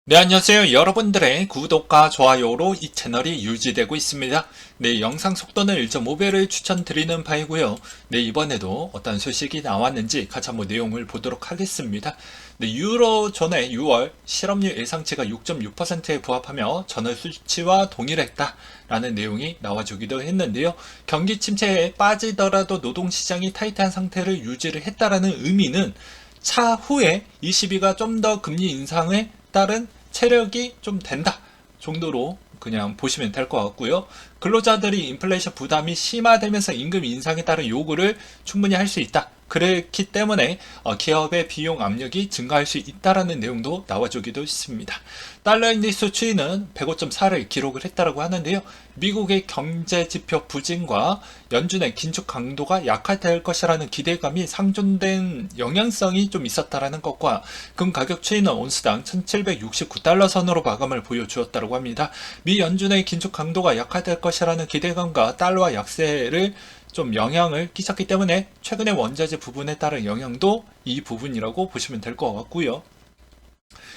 네, 안녕하세요. 여러분들의 구독과 좋아요로 이 채널이 유지되고 있습니다. 네, 영상 속도는 1.5배를 추천드리는 바이고요. 네, 이번에도 어떤 소식이 나왔는지 같이 한번 내용을 보도록 하겠습니다. 네, 유로존의 6월 실업률 예상치가 6.6%에 부합하며 전월 수치와 동일했다라는 내용이 나와주기도 했는데요. 경기 침체에 빠지더라도 노동시장이 타이트한 상태를 유지를 했다라는 의미는 차후에 ECB가 좀 더 금리 인상에 따른 체력이 좀 된다 정도로 그냥 보시면 될 것 같고요. 근로자들이 인플레이션 부담이 심화되면서 임금 인상에 따른 요구를 충분히 할 수 있다. 그렇기 때문에 기업의 비용 압력이 증가할 수 있다라는 내용도 나와주기도 했습니다. 달러 인덱스 추이는 105.4를 기록을 했다라고 하는데요. 미국의 경제 지표 부진과 연준의 긴축 강도가 약화될 것이라는 기대감이 상존된 영향성이 좀 있었다라는 것과 금 가격 추이는 온스당 1769달러 선으로 마감을 보여주었다고 합니다. 미 연준의 긴축 강도가 약화될 것이라는 기대감과 달러와 약세를 좀 영향을 끼쳤기 때문에 최근의 원자재 부분에 따른 영향도 이 부분이라고 보시면 될 것 같고요.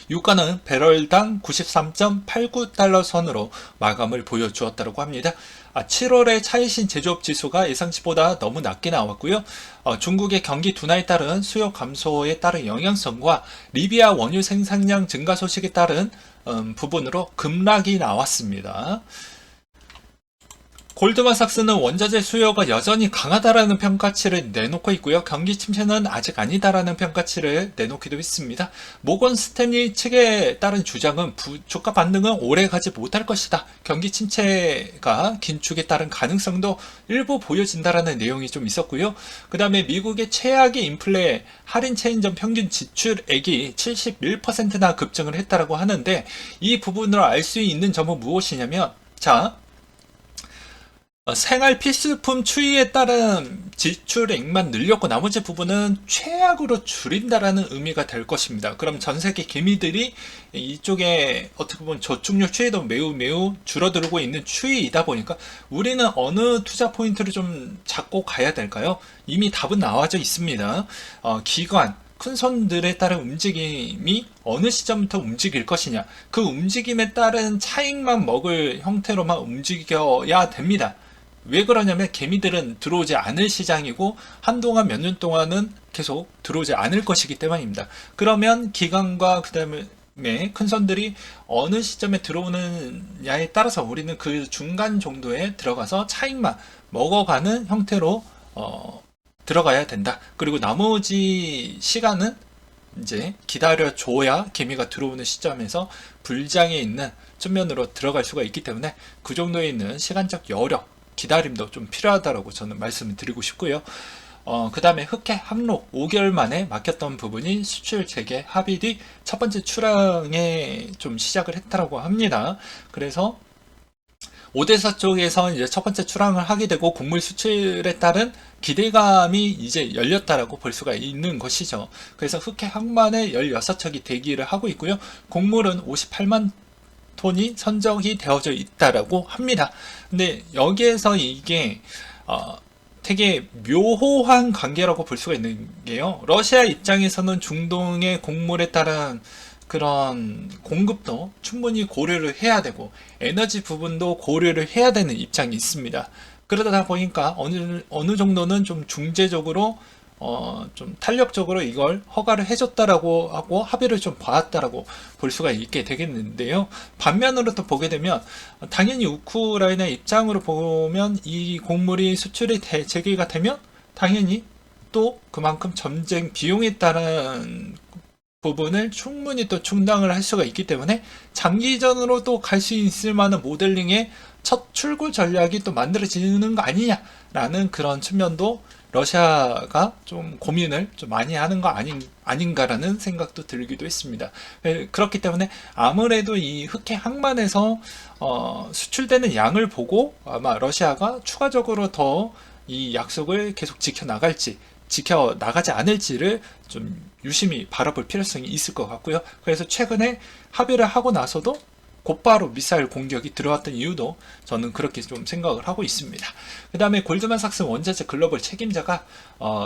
유가는 배럴당 93.89달러 선으로 마감을 보여주었다고 합니다. 7월의 차이신 제조업 지수가 예상치보다 너무 낮게 나왔고요. 중국의 경기 둔화에 따른 수요 감소에 따른 영향성과 리비아 원유 생산량 증가 소식에 따른 부분으로 급락이 나왔습니다. 골드만삭스는 원자재 수요가 여전히 강하다라는 평가치를 내놓고 있고요. 경기 침체는 아직 아니다라는 평가치를 내놓기도 했습니다. 모건 스탠리 측에 따른 주장은 주가 반등은 오래 가지 못할 것이다. 경기 침체가 긴축에 따른 가능성도 일부 보여진다라는 내용이 좀 있었고요. 그 다음에 미국의 최악의 인플레 할인 체인점 평균 지출액이 71%나 급증을 했다라고 하는데 이 부분으로 알 수 있는 점은 무엇이냐면 생활 필수품 추이에 따른 지출액만 늘렸고 나머지 부분은 최악으로 줄인다라는 의미가 될 것입니다. 그럼 전 세계 개미들이 이쪽에 어떻게 보면 저축률 추이도 매우 줄어들고 있는 추이이다 보니까 우리는 어느 투자 포인트를 좀 잡고 가야 될까요? 이미 답은 나와져 있습니다. 기관, 큰 손들에 따른 움직임이 어느 시점부터 움직일 것이냐, 그 움직임에 따른 차익만 먹을 형태로만 움직여야 됩니다. 왜 그러냐면 개미들은 들어오지 않을 시장이고 한동안 몇 년 동안은 계속 들어오지 않을 것이기 때문입니다. 그러면 기관과 그 다음에 큰 선들이 어느 시점에 들어오느냐에 따라서 우리는 그 중간 정도에 들어가서 차익만 먹어가는 형태로 들어가야 된다. 그리고 나머지 시간은 이제 기다려줘야 개미가 들어오는 시점에서 불장에 있는 측면으로 들어갈 수가 있기 때문에 그 정도에 있는 시간적 여력, 기다림도 좀 필요하다고 저는 말씀을 드리고 싶고요. 그 다음에 흑해 항록 5개월 만에 막혔던 부분이 수출 재개 합의 뒤 첫 번째 출항에 좀 시작을 했다고 합니다. 그래서 오데사 쪽에서 이제 첫 번째 출항을 하게 되고 곡물 수출에 따른 기대감이 이제 열렸다라고 볼 수가 있는 것이죠. 그래서 흑해 항만에 16척이 대기를 하고 있고요. 곡물은 58만 톤이 선정이 되어져 있다라고 합니다. 근데 여기에서 이게 되게 묘호한 관계라고 볼 수가 있는 게요. 러시아 입장에서는 중동의 곡물에 따른 그런 공급도 충분히 고려를 해야 되고 에너지 부분도 고려를 해야 되는 입장이 있습니다. 그러다 보니까 어느 정도는 좀 중재적으로 좀 탄력적으로 이걸 허가를 해줬다라고 하고 합의를 좀 봐왔다라고 볼 수가 있게 되겠는데요. 반면으로 또 보게 되면 당연히 우크라이나 입장으로 보면 이 곡물이 수출이 재개가 되면 당연히 또 그만큼 전쟁 비용에 따른 부분을 충분히 또 충당을 할 수가 있기 때문에 장기전으로 또 갈 수 있을 만한 모델링의 첫 출구 전략이 또 만들어지는 거 아니냐라는 그런 측면도 러시아가 좀 고민을 좀 많이 하는 거 아닌가라는 생각도 들기도 했습니다. 그렇기 때문에 아무래도 이 흑해 항만에서 수출되는 양을 보고 아마 러시아가 추가적으로 더 이 약속을 계속 지켜나가지 않을지를 좀 유심히 바라볼 필요성이 있을 것 같고요. 그래서 최근에 합의를 하고 나서도 곧바로 미사일 공격이 들어왔던 이유도 저는 그렇게 좀 생각을 하고 있습니다. 그 다음에 골드만삭스 원자재 글로벌 책임자가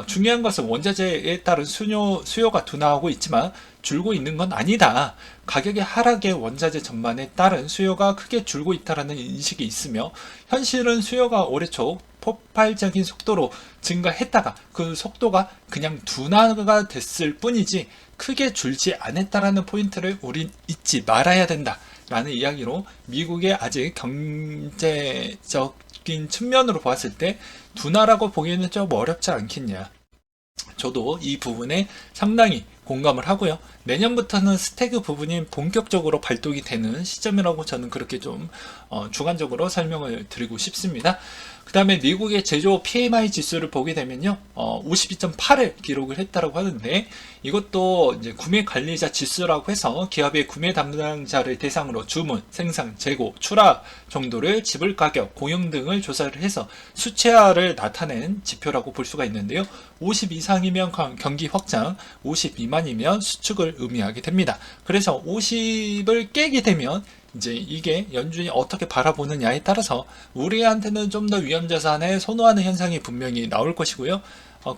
중요한 것은 원자재에 따른 수요가 둔화하고 있지만 줄고 있는 건 아니다. 가격의 하락에 원자재 전반에 따른 수요가 크게 줄고 있다는 인식이 있으며 현실은 수요가 올해 초 폭발적인 속도로 증가했다가 그 속도가 그냥 둔화가 됐을 뿐이지 크게 줄지 않았다라는 포인트를 우린 잊지 말아야 된다 라는 이야기로 미국의 아직 경제적인 측면으로 봤을 때 둔화라고 보기에는 좀 어렵지 않겠냐. 저도 이 부분에 상당히 공감을 하고요. 내년부터는 스태그 부분이 본격적으로 발동이 되는 시점이라고 저는 그렇게 좀 주관적으로 설명을 드리고 싶습니다. 그 다음에 미국의 제조 PMI 지수를 보게 되면요, 52.8을 기록을 했다고 하는데, 이것도 이제 구매 관리자 지수라고 해서 기업의 구매 담당자를 대상으로 주문, 생산, 재고, 출하 정도를 지불 가격, 공용 등을 조사를 해서 수치화를 나타낸 지표라고 볼 수가 있는데요. 50 이상이면 경기 확장, 50 미만이면 수축을 의미하게 됩니다. 그래서 50을 깨게 되면 이제 이게 연준이 어떻게 바라보느냐에 따라서 우리한테는 좀 더 위험자산에 선호하는 현상이 분명히 나올 것이고요.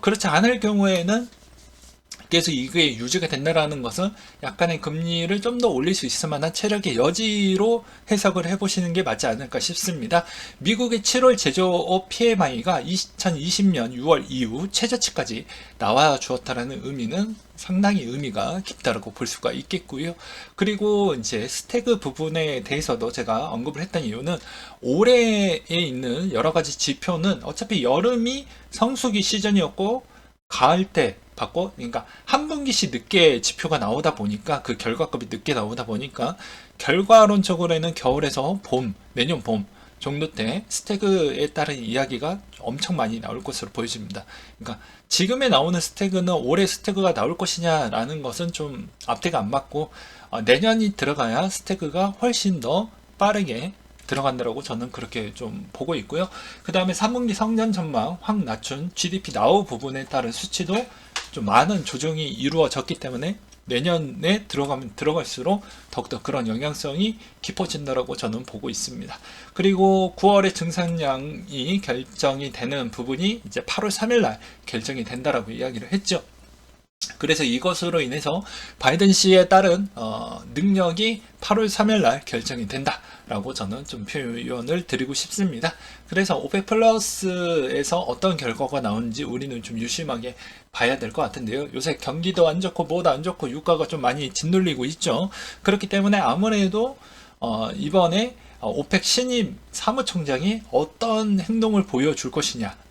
그렇지 않을 경우에는 계속 이게 유지가 된다라는 것은 약간의 금리를 좀 더 올릴 수 있을 만한 체력의 여지로 해석을 해보시는 게 맞지 않을까 싶습니다. 미국의 7월 제조업 PMI가 2020년 6월 이후 최저치까지 나와 주었다라는 의미는 상당히 의미가 깊다라고 볼 수가 있겠고요. 그리고 이제 스태그 부분에 대해서도 제가 언급을 했던 이유는 올해에 있는 여러 가지 지표는 어차피 여름이 성수기 시즌이었고 가을 때 받고, 그러니까 한 분기씩 늦게 지표가 나오다 보니까 그 결과급이 늦게 나오다 보니까 결과론적으로는 겨울에서 봄, 내년 봄 정도 때 스태그에 따른 이야기가 엄청 많이 나올 것으로 보여집니다. 그러니까 지금에 나오는 스태그는 올해 스태그가 나올 것이냐라는 것은 좀 앞뒤가 안 맞고 내년이 들어가야 스태그가 훨씬 더 빠르게 들어간다라고 저는 그렇게 좀 보고 있고요. 그 다음에 3분기 성장 전망 확 낮춘 GDP 나우 부분에 따른 수치도 좀 많은 조정이 이루어졌기 때문에 내년에 들어갈수록 더욱더 그런 영향성이 깊어진다라고 저는 보고 있습니다. 그리고 9월에 증산량이 결정이 되는 부분이 이제 8월 3일날 결정이 된다라고 이야기를 했죠. 그래서 이것으로 인해서 바이든 씨에 따른 능력이 8월 3일날 결정이 된다라고 저는 좀 표현을 드리고 싶습니다. 그래서 오펙 플러스에서 어떤 결과가 나오는지 우리는 좀 유심하게 봐야 될 것 같은데요. 요새 경기도 안 좋고 뭐도 안 좋고 유가가 좀 많이 짓눌리고 있죠. 그렇기 때문에 아무래도 이번에 오펙 신임 사무총장이 어떤 행동을 보여줄 것이냐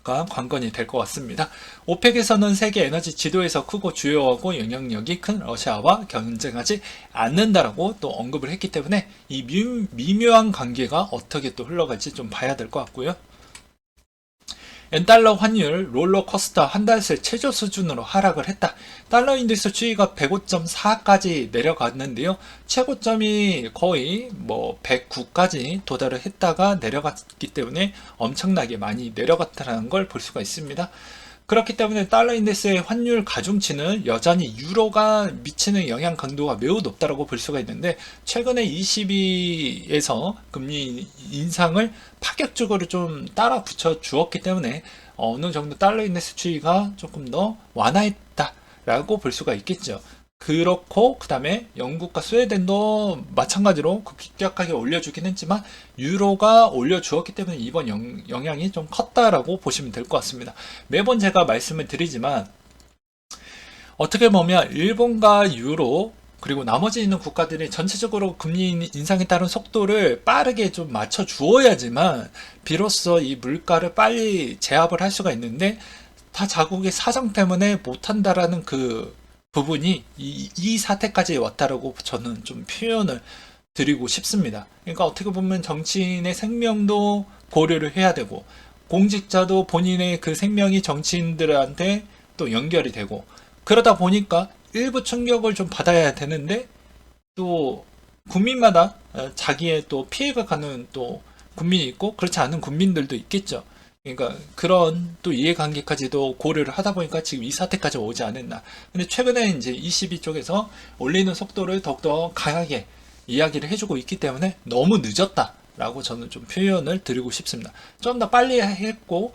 관건이 될 것 같습니다. 오펙에서는 세계 에너지 지도에서 크고 주요하고 영향력이 큰 러시아와 경쟁하지 않는다라고 또 언급을 했기 때문에 이 미묘한 관계가 어떻게 또 흘러갈지 좀 봐야 될 것 같고요. 엔달러 환율 롤러코스터 한 달 새 최저 수준으로 하락을 했다. 달러 인덱스 추이가 105.4까지 내려갔는데요. 최고점이 거의 109까지 도달을 했다가 내려갔기 때문에 엄청나게 많이 내려갔다는 걸 볼 수가 있습니다. 그렇기 때문에 달러 인덱스의 환율 가중치는 여전히 유로가 미치는 영향 강도가 매우 높다고 볼 수가 있는데, 최근에 ECB에서 금리 인상을 파격적으로 좀 따라 붙여 주었기 때문에 어느 정도 달러 인덱스 추이가 조금 더 완화했다라고 볼 수가 있겠죠. 그렇고 그 다음에 영국과 스웨덴도 마찬가지로 급격하게 올려주긴 했지만 유로가 올려주었기 때문에 이번 영향이 좀 컸다라고 보시면 될 것 같습니다. 매번 제가 말씀을 드리지만 어떻게 보면 일본과 유로 그리고 나머지 있는 국가들이 전체적으로 금리 인상에 따른 속도를 빠르게 좀 맞춰 주어야지만 비로소 이 물가를 빨리 제압을 할 수가 있는데, 다 자국의 사정 때문에 못한다라는 그 부분이 이 사태까지 왔다라고 저는 좀 표현을 드리고 싶습니다. 그러니까 어떻게 보면 정치인의 생명도 고려를 해야 되고, 공직자도 본인의 그 생명이 정치인들한테 또 연결이 되고, 그러다 보니까 일부 충격을 좀 받아야 되는데 또 국민마다 자기의 또 피해가 가는 또 국민이 있고 그렇지 않은 국민들도 있겠죠. 그러니까 그런 또 이해관계까지도 고려를 하다 보니까 지금 이 사태까지 오지 않았나. 근데 최근에 이제 ECB 쪽에서 올리는 속도를 더욱더 강하게 이야기를 해주고 있기 때문에 너무 늦었다라고 저는 좀 표현을 드리고 싶습니다. 좀 더 빨리 했고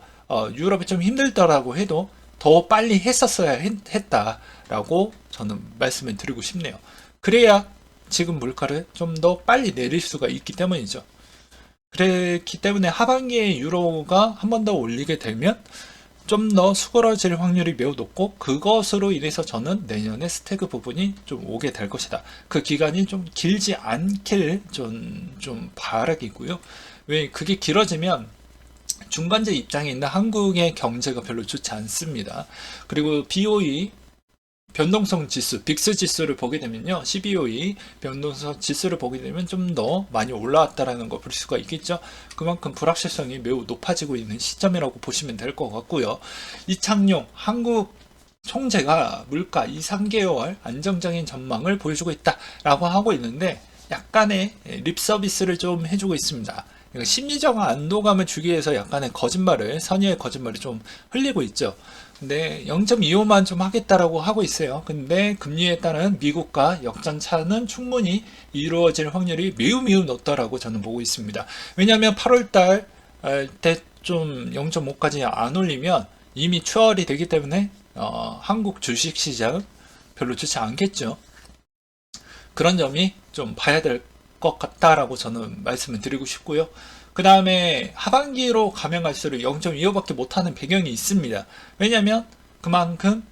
유럽이 좀 힘들더라고 해도 더 빨리 했었어야 했다라고 저는 말씀을 드리고 싶네요. 그래야 지금 물가를 좀 더 빨리 내릴 수가 있기 때문이죠. 그렇기 때문에 하반기에 유로가 한 번 더 올리게 되면 좀 더 수그러질 확률이 매우 높고, 그것으로 인해서 저는 내년에 스태그 부분이 좀 오게 될 것이다. 그 기간이 좀 길지 않길 좀 바라기고요. 왜 그게 길어지면 중간재 입장에 있는 한국의 경제가 별로 좋지 않습니다. 그리고 BOE 변동성 지수, 빅스 지수를 보게 되면요, CBOE 변동성 지수를 보게 되면 좀 더 많이 올라왔다라는 거 볼 수가 있겠죠. 그만큼 불확실성이 매우 높아지고 있는 시점이라고 보시면 될 것 같고요. 이창용 한국 총재가 물가 2, 3개월 안정적인 전망을 보여주고 있다라고 하고 있는데, 약간의 립 서비스를 좀 해주고 있습니다. 심리적 안도감을 주기 위해서 약간의 거짓말을, 선의의 거짓말을 좀 흘리고 있죠. 근데 0.25만 좀 하겠다라고 하고 있어요. 근데 금리에 따른 미국과 역전차는 충분히 이루어질 확률이 매우 높다라고 저는 보고 있습니다. 왜냐하면 8월달 때 좀 0.5까지 안 올리면 이미 추월이 되기 때문에 한국 주식시장 별로 좋지 않겠죠. 그런 점이 좀 봐야 될 것 같다라고 저는 말씀을 드리고 싶고요. 그 다음에 하반기로 가면 갈수록 0.25밖에 못하는 배경이 있습니다. 왜냐하면 그만큼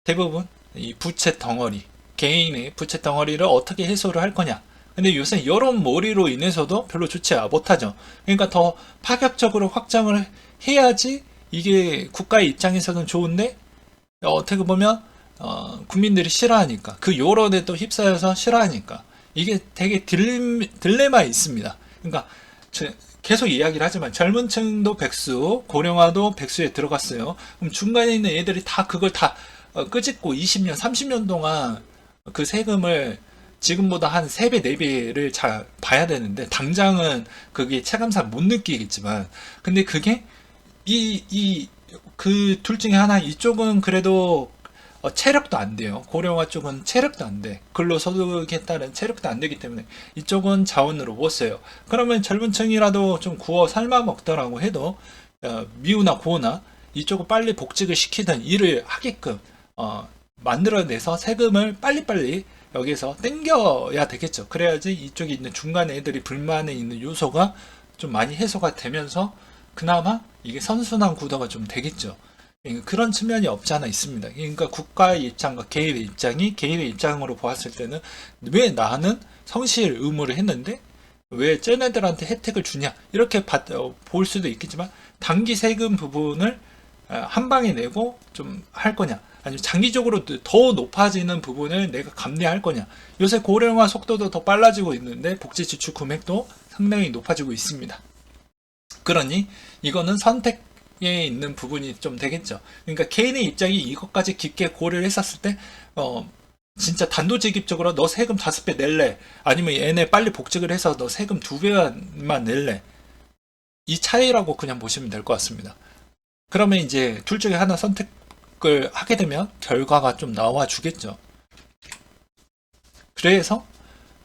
대부분 이 부채 덩어리, 개인의 부채 덩어리를 어떻게 해소를 할 거냐. 근데 요새 여론몰이로 인해서도 별로 좋지 못하죠. 그러니까 더 파격적으로 확장을 해야지 이게 국가의 입장에서는 좋은데, 어떻게 보면 국민들이 싫어하니까, 그 여론에 또 휩싸여서 싫어하니까 이게 되게 딜레마 있습니다. 그러니까 계속 이야기를 하지만 젊은 층도 백수, 고령화도 백수에 들어갔어요. 그럼 중간에 있는 애들이 다 그걸 다 끄집고 20년, 30년 동안 그 세금을 지금보다 한 3배, 4배를 잘 봐야 되는데, 당장은 그게 체감상 못 느끼겠지만, 근데 그게 그 둘 중에 하나, 이쪽은 그래도 체력도 안 돼요. 고령화 쪽은 체력도 안 돼. 근로소득에 따른 체력도 안 되기 때문에 이쪽은 자원으로 못 써요. 그러면 젊은 층이라도 좀 구워 삶아 먹더라고 해도 미우나 고우나 이쪽을 빨리 복직을 시키든 일을 하게끔 만들어내서 세금을 빨리빨리 여기서 땡겨야 되겠죠. 그래야지 이쪽에 있는 중간 애들이 불만에 있는 요소가 좀 많이 해소가 되면서 그나마 이게 선순환 구도가 좀 되겠죠. 그런 측면이 없지 않아 있습니다. 그러니까 국가의 입장과 개인의 입장이, 개인의 입장으로 보았을 때는 왜 나는 성실 의무를 했는데 왜 쟤네들한테 혜택을 주냐, 이렇게 볼 수도 있겠지만, 단기 세금 부분을 한 방에 내고 좀 할 거냐, 아니면 장기적으로 더 높아지는 부분을 내가 감내할 거냐. 요새 고령화 속도도 더 빨라지고 있는데 복지 지출 금액도 상당히 높아지고 있습니다. 그러니 이거는 선택에 있는 부분이 좀 되겠죠. 그러니까 개인의 입장이 이것까지 깊게 고려를 했었을 때 진짜 단도직입적으로 너 세금 5배 낼래, 아니면 얘네 빨리 복직을 해서 너 세금 2배만 낼래, 이 차이라고 그냥 보시면 될 것 같습니다. 그러면 이제 둘 중에 하나 선택을 하게 되면 결과가 좀 나와 주겠죠. 그래서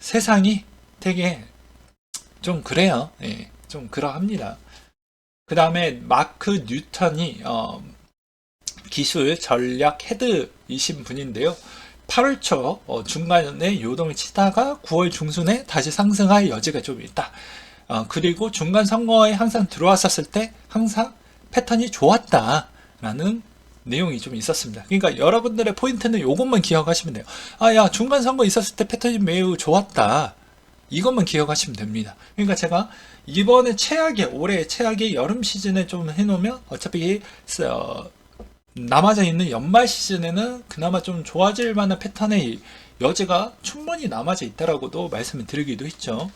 세상이 되게 좀 그래요. 예, 좀 그러합니다. 그 다음에 마크 뉴턴이 기술 전략 헤드이신 분인데요. 8월 초 중간에 요동을 치다가 9월 중순에 다시 상승할 여지가 좀 있다. 그리고 중간 선거에 항상 들어왔었을 때 항상 패턴이 좋았다라는 내용이 좀 있었습니다. 그러니까 여러분들의 포인트는 이것만 기억하시면 돼요. 야, 중간 선거 있었을 때 패턴이 매우 좋았다, 이것만 기억하시면 됩니다. 그러니까 제가 이번에 올해 최악의 여름 시즌에 좀 해놓으면 어차피 남아져 있는 연말 시즌에는 그나마 좀 좋아질 만한 패턴의 여지가 충분히 남아져 있다라고도 말씀을 드리기도 했죠.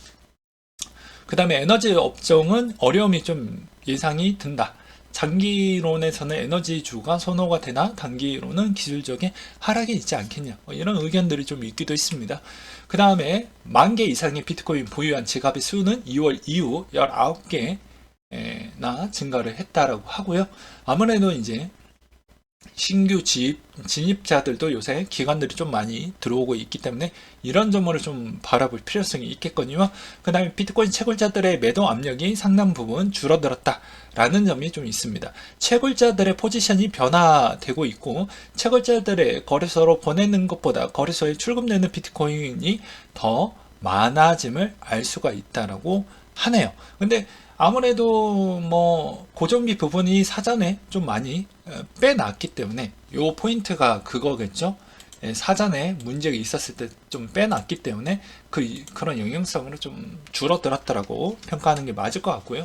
그 다음에 에너지 업종은 어려움이 좀 예상이 든다. 장기론에서는 에너지주가 선호가 되나, 단기로는 기술적인 하락이 있지 않겠냐, 이런 의견들이 좀 있기도 있습니다. 그 다음에 10,000개 이상의 비트코인 보유한 지갑의 수는 2월 이후 19개나 증가를 했다라고 하고요. 아무래도 이제 신규 진입자들도 요새 기관들이 좀 많이 들어오고 있기 때문에 이런 점으로 좀 바라볼 필요성이 있겠거니와, 그 다음에 비트코인 채굴자들의 매도 압력이 상당 부분 줄어들었다 라는 점이 좀 있습니다. 채굴자들의 포지션이 변화되고 있고, 채굴자들의 거래소로 보내는 것보다 거래소에 출금되는 비트코인이 더 많아짐을 알 수가 있다라고 하네요. 근데 아무래도 뭐 고정비 부분이 사전에 좀 많이 빼놨기 때문에 요 포인트가 그거겠죠. 사전에 문제가 있었을 때 좀 빼놨기 때문에 그런 영향성으로 좀 줄어들었다라고 평가하는 게 맞을 것 같고요.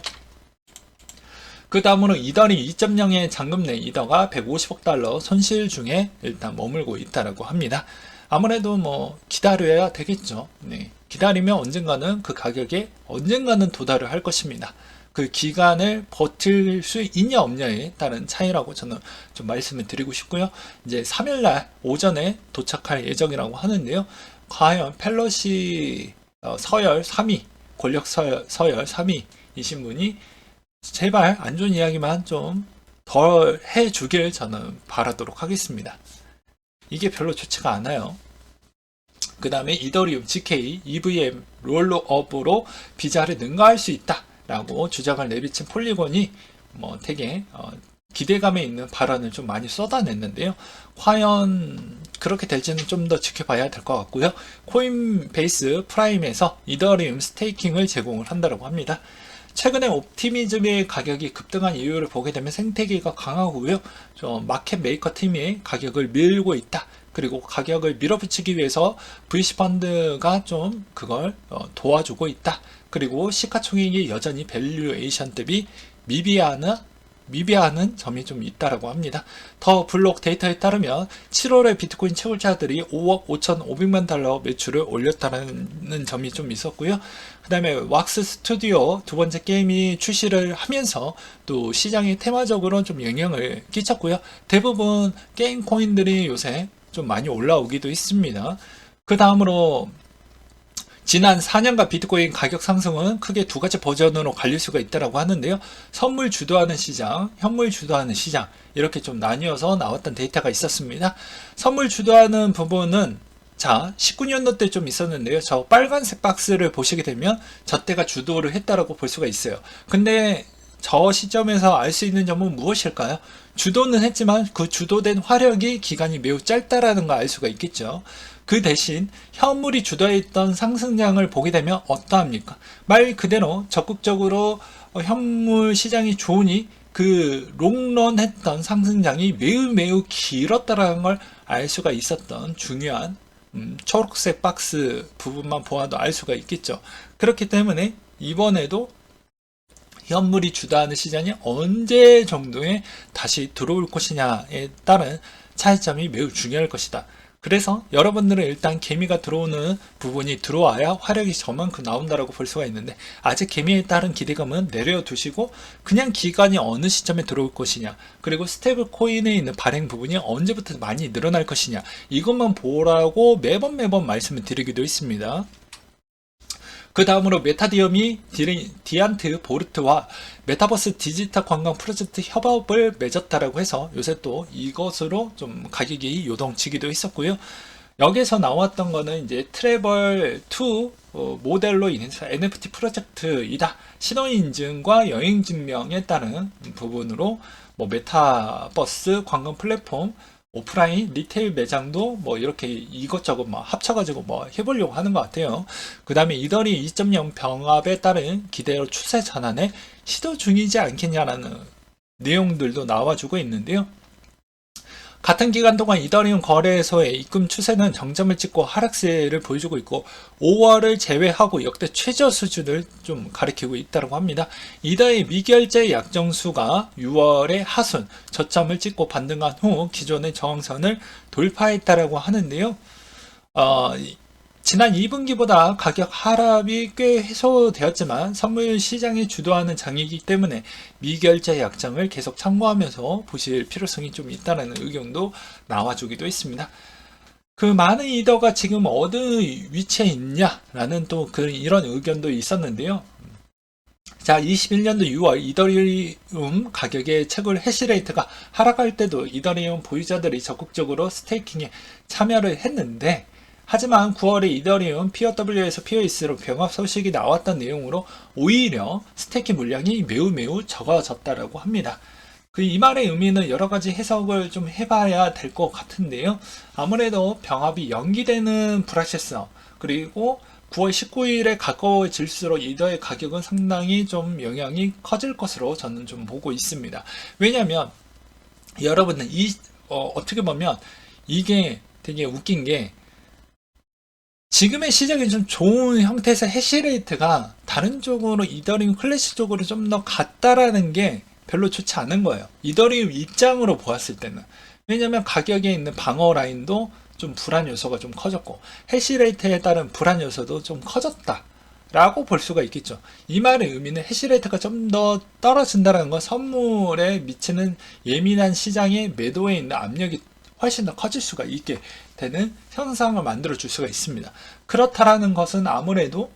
그 다음으로 이더리 2.0의 잔금 내 이더가 150억 달러 손실 중에 일단 머물고 있다라고 합니다. 아무래도 뭐 기다려야 되겠죠. 네. 기다리면 언젠가는 그 가격에 언젠가는 도달을 할 것입니다. 그 기간을 버틸 수 있냐 없냐에 따른 차이라고 저는 좀 말씀을 드리고 싶고요. 이제 3일날 오전에 도착할 예정이라고 하는데요. 과연 펠로시 서열 3위, 권력 서열 3위이신 분이 제발 안 좋은 이야기만 좀 덜 해주길 저는 바라도록 하겠습니다. 이게 별로 좋지가 않아요. 그 다음에 이더리움 GK EVM 롤러업으로 비자를 능가할 수 있다 라고 주장을 내비친 폴리곤이 뭐 되게 기대감에 있는 발언을 좀 많이 쏟아냈는데요. 과연 그렇게 될지는 좀 더 지켜봐야 될 것 같고요. 코인베이스 프라임에서 이더리움 스테이킹을 제공을 한다고 합니다. 최근에 옵티미즘의 가격이 급등한 이유를 보게 되면 생태계가 강하고요. 좀 마켓 메이커 팀이 가격을 밀고 있다. 그리고 가격을 밀어붙이기 위해서 VC 펀드가 좀 그걸 도와주고 있다. 그리고 시가총액이 여전히 밸류에이션 대비 미비하는 점이 좀 있다라고 합니다. 더 블록 데이터에 따르면 7월에 비트코인 채굴자들이 5억 5,500만 달러 매출을 올렸다는 점이 좀 있었고요. 그 다음에 왁스 스튜디오 두 번째 게임이 출시를 하면서 또 시장에 테마적으로 좀 영향을 끼쳤고요. 대부분 게임 코인들이 요새 좀 많이 올라오기도 했습니다. 그 다음으로 지난 4년간 비트코인 가격 상승은 크게 두 가지 버전으로 갈릴 수가 있다고 하는데요. 선물 주도하는 시장, 현물 주도하는 시장, 이렇게 좀 나뉘어서 나왔던 데이터가 있었습니다. 선물 주도하는 부분은 19년도 때 좀 있었는데요. 저 빨간색 박스를 보시게 되면 저 때가 주도를 했다라고 볼 수가 있어요. 근데 저 시점에서 알 수 있는 점은 무엇일까요? 주도는 했지만 그 주도된 화력이 기간이 매우 짧다라는 걸 알 수가 있겠죠. 그 대신 현물이 주도했던 상승량을 보게 되면 어떠합니까? 말 그대로 적극적으로 현물 시장이 좋으니 그 롱런 했던 상승량이 매우 길었다라는 걸 알 수가 있었던 중요한 초록색 박스 부분만 보아도 알 수가 있겠죠. 그렇기 때문에 이번에도 현물이 주도하는 시장이 언제 정도에 다시 들어올 것이냐에 따른 차이점이 매우 중요할 것이다. 그래서 여러분들은 일단 개미가 들어오는 부분이 들어와야 화력이 저만큼 나온다라고 볼 수가 있는데, 아직 개미에 따른 기대감은 내려두시고 그냥 기간이 어느 시점에 들어올 것이냐, 그리고 스테이블 코인에 있는 발행 부분이 언제부터 많이 늘어날 것이냐, 이것만 보라고 매번 말씀을 드리기도 했습니다. 그 다음으로 메타디엄이 디안트 보르트와 메타버스 디지털 관광 프로젝트 협업을 맺었다라고 해서 요새 또 이것으로 좀 가격이 요동치기도 했었고요. 여기서 나왔던 거는 이제 트래블2 모델로 인해서 NFT 프로젝트이다. 신원인증과 여행증명에 따른 부분으로 뭐 메타버스 관광 플랫폼, 오프라인 리테일 매장도 뭐 이렇게 이것저것 뭐 합쳐가지고 뭐 해보려고 하는 것 같아요. 그 다음에 이더리 2.0 병합에 따른 기대로 추세 전환에 시도 중이지 않겠냐라는 내용들도 나와주고 있는데요. 같은 기간 동안 이더리움 거래소의 입금 추세는 정점을 찍고 하락세를 보여주고 있고 5월을 제외하고 역대 최저 수준을 좀 가리키고 있다고 합니다. 이더의 미결제 약정수가 6월에 하순 저점을 찍고 반등한 후 기존의 저항선을 돌파했다고 하는데요. 지난 2분기보다 가격 하락이 꽤 해소되었지만 선물 시장이 주도하는 장이기 때문에 미결제 약정을 계속 참고하면서 보실 필요성이 좀 있다는 의견도 나와주기도 했습니다. 그 많은 이더가 지금 어느 위치에 있냐라는 또 이런 의견도 있었는데요. 자, 21년도 6월 이더리움 가격의 채굴 해시레이트가 하락할 때도 이더리움 보유자들이 적극적으로 스테이킹에 참여를 했는데, 하지만 9월에 이더리움 POW에서 POS로 병합 소식이 나왔던 내용으로 오히려 스테이킹 물량이 매우 적어졌다라고 합니다. 이 말의 의미는 여러 가지 해석을 좀 해봐야 될 것 같은데요. 아무래도 병합이 연기되는 불확실성, 그리고 9월 19일에 가까워질수록 이더의 가격은 상당히 좀 영향이 커질 것으로 저는 좀 보고 있습니다. 왜냐하면 여러분들 어떻게 보면 이게 되게 웃긴 게, 지금의 시장이 좀 좋은 형태에서 해시레이트가 다른 쪽으로 이더리움 클래식 쪽으로 좀 더 갔다라는 게 별로 좋지 않은 거예요. 이더리움 입장으로 보았을 때는. 왜냐면 가격에 있는 방어 라인도 좀 불안 요소가 좀 커졌고, 해시레이트에 따른 불안 요소도 좀 커졌다 라고 볼 수가 있겠죠. 이 말의 의미는 해시레이트가 좀 더 떨어진다는 건 선물에 미치는 예민한 시장의 매도에 있는 압력이 훨씬 더 커질 수가 있게 되는 현상을 만들어 줄 수가 있습니다. 그렇다라는 것은 아무래도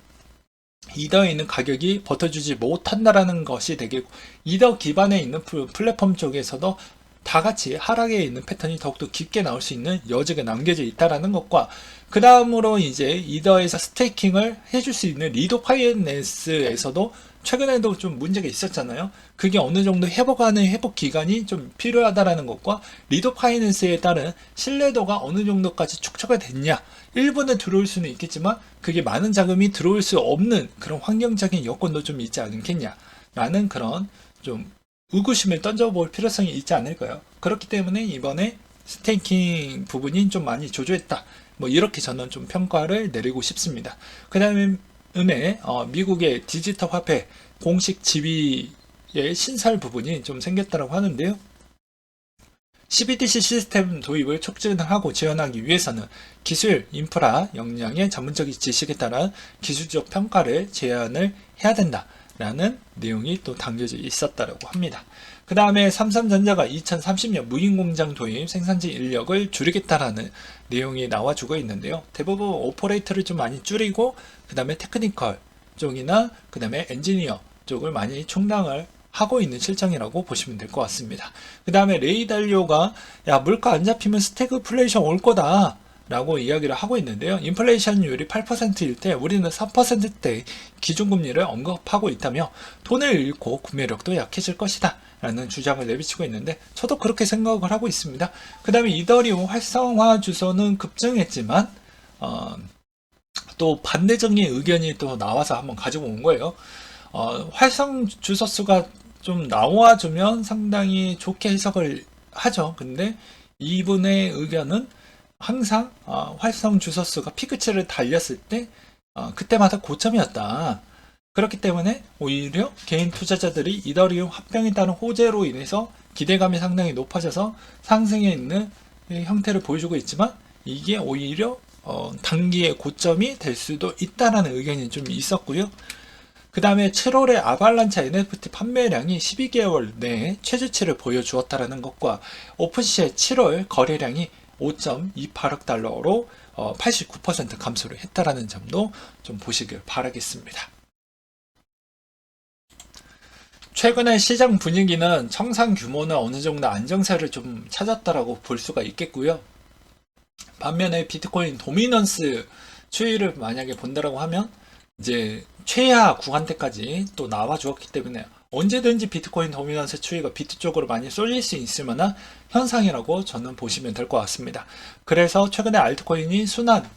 이더에 있는 가격이 버텨주지 못한다라는 것이 되겠고, 이더 기반에 있는 플랫폼 쪽에서도 다 같이 하락에 있는 패턴이 더욱더 깊게 나올 수 있는 여지가 남겨져 있다라는 것과, 그 다음으로 이제 이더에서 스테이킹을 해줄 수 있는 리도 파이낸스에서도 최근에도 좀 문제가 있었잖아요. 그게 어느 정도 회복하는 회복 기간이 좀 필요하다라는 것과, 리도 파이낸스에 따른 신뢰도가 어느 정도까지 축적이 됐냐. 일부는 들어올 수는 있겠지만 그게 많은 자금이 들어올 수 없는 그런 환경적인 여건도 좀 있지 않겠냐라는 그런 좀 의구심을 던져볼 필요성이 있지 않을까요? 그렇기 때문에 이번에 스테이킹 부분이 좀 많이 조조했다. 뭐 이렇게 저는 좀 평가를 내리고 싶습니다. 그 다음에 미국의 디지털 화폐 공식 지위의 신설 부분이 좀 생겼다고 하는데요. CBDC 시스템 도입을 촉진하고 지원하기 위해서는 기술, 인프라, 역량의 전문적인 지식에 따라 기술적 평가를 제안을 해야 된다라는 내용이 또 담겨져 있었다고 합니다. 그 다음에 삼성전자가 2030년 무인공장 도입 생산지 인력을 줄이겠다라는 내용이 나와주고 있는데요. 대부분 오퍼레이터를 좀 많이 줄이고, 그 다음에 테크니컬 쪽이나 그 다음에 엔지니어 쪽을 많이 충당을 하고 있는 실정이라고 보시면 될 것 같습니다. 그 다음에 레이 달리오가 물가 안 잡히면 스태그플레이션 올 거다 라고 이야기를 하고 있는데요. 인플레이션율이 8%일 때 우리는 4%대 기준금리를 언급하고 있다며 돈을 잃고 구매력도 약해질 것이다 라는 주장을 내비치고 있는데, 저도 그렇게 생각을 하고 있습니다. 그 다음에 이더리움 활성화 주소는 급증했지만 또 반대적인 의견이 또 나와서 한번 가지고 온 거예요. 활성 주소 수가 좀 나와주면 상당히 좋게 해석을 하죠. 근데 이분의 의견은 항상 활성 주소 수가 피크치를 달렸을 때 그때마다 고점이었다. 그렇기 때문에 오히려 개인 투자자들이 이더리움 합병에 따른 호재로 인해서 기대감이 상당히 높아져서 상승해 있는 형태를 보여주고 있지만, 이게 오히려 단기의 고점이 될 수도 있다라는 의견이 좀 있었고요. 그 다음에 7월에 아발란차 NFT 판매량이 12개월 내에 최저치를 보여주었다는 것과, 오픈시의 7월 거래량이 5.28억 달러로 89% 감소를 했다라는 점도 좀 보시길 바라겠습니다. 최근의 시장 분위기는 청산 규모는 어느 정도 안정세를 좀 찾았다라고 볼 수가 있겠고요. 반면에 비트코인 도미넌스 추이를 만약에 본다라고 하면 이제 최하 구간대까지 또 나와 주었기 때문에 언제든지 비트코인 도미넌스 추이가 비트 쪽으로 많이 쏠릴 수 있을 만한 현상이라고 저는 보시면 될 것 같습니다. 그래서 최근에 알트코인이 순환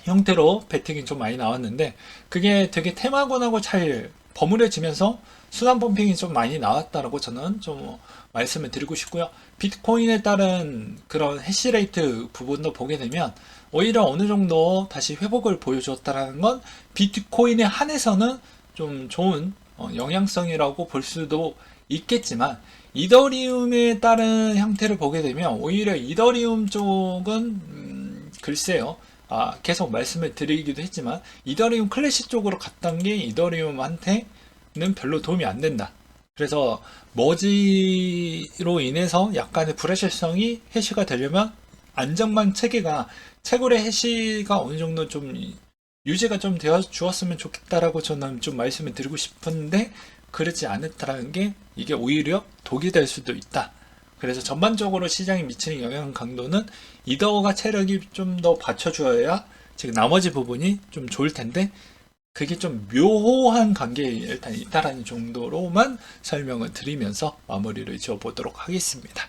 형태로 베팅이 좀 많이 나왔는데, 그게 되게 테마군하고 잘 버무려지면서 순환 펌핑이 좀 많이 나왔다라고 저는 좀 말씀을 드리고 싶고요. 비트코인에 따른 그런 해시레이트 부분도 보게 되면 오히려 어느 정도 다시 회복을 보여주었다는 건 비트코인에 한해서는 좀 좋은 영향성이라고 볼 수도 있겠지만, 이더리움에 따른 형태를 보게 되면 오히려 이더리움 쪽은 글쎄요. 계속 말씀을 드리기도 했지만 이더리움 클래식 쪽으로 갔던 게 이더리움한테는 별로 도움이 안 된다. 그래서 머지로 인해서 약간의 불확실성이 해시가 되려면 안정망 체계가 채굴의 해시가 어느 정도 좀 유지가 좀 되어 주었으면 좋겠다라고 저는 좀 말씀을 드리고 싶은데 그렇지 않았다라는 게 이게 오히려 독이 될 수도 있다. 그래서 전반적으로 시장에 미치는 영향 강도는 이더가 체력이 좀 더 받쳐줘야 지금 나머지 부분이 좀 좋을 텐데 그게 좀 묘한 관계에 일단 있다라는 정도로만 설명을 드리면서 마무리를 지어보도록 하겠습니다.